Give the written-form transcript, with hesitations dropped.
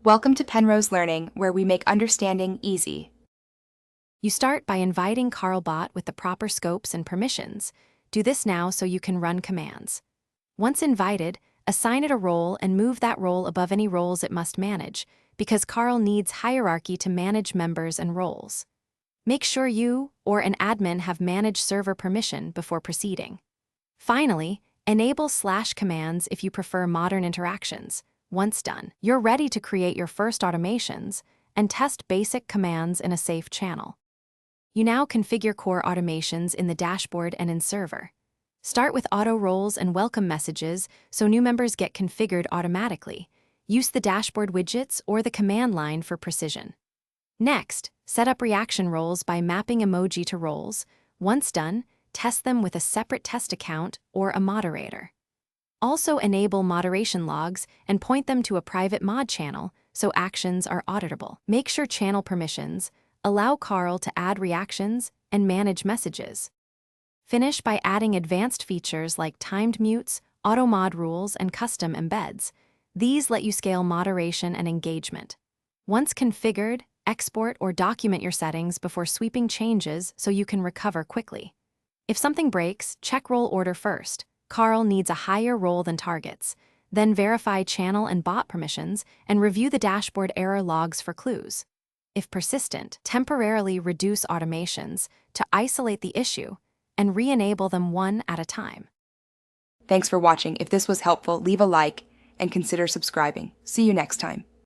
Welcome to Penrose Learning, where we make understanding easy. You start by inviting CarlBot with the proper scopes and permissions. Do this now so you can run commands. Once invited, assign it a role and move that role above any roles it must manage, because Carl needs hierarchy to manage members and roles. Make sure you or an admin have manage server permission before proceeding. Finally, enable /commands if you prefer modern interactions. Once done, you're ready to create your first automations and test basic commands in a safe channel. You now configure core automations in the dashboard and in server. Start with auto roles and welcome messages so new members get configured automatically. Use the dashboard widgets or the command line for precision. Next, set up reaction roles by mapping emoji to roles. Once done, test them with a separate test account or a moderator. Also enable moderation logs and point them to a private mod channel so actions are auditable. Make sure channel permissions allow Carl to add reactions and manage messages. Finish by adding advanced features like timed mutes, auto mod rules, and custom embeds. These let you scale moderation and engagement. Once configured, export or document your settings before sweeping changes so you can recover quickly. If something breaks, check role order first. Carl needs a higher role than targets. Then verify channel and bot permissions and review the dashboard error logs for clues. If persistent, temporarily reduce automations to isolate the issue and re-enable them one at a time. Thanks for watching. If this was helpful, leave a like and consider subscribing. See you next time.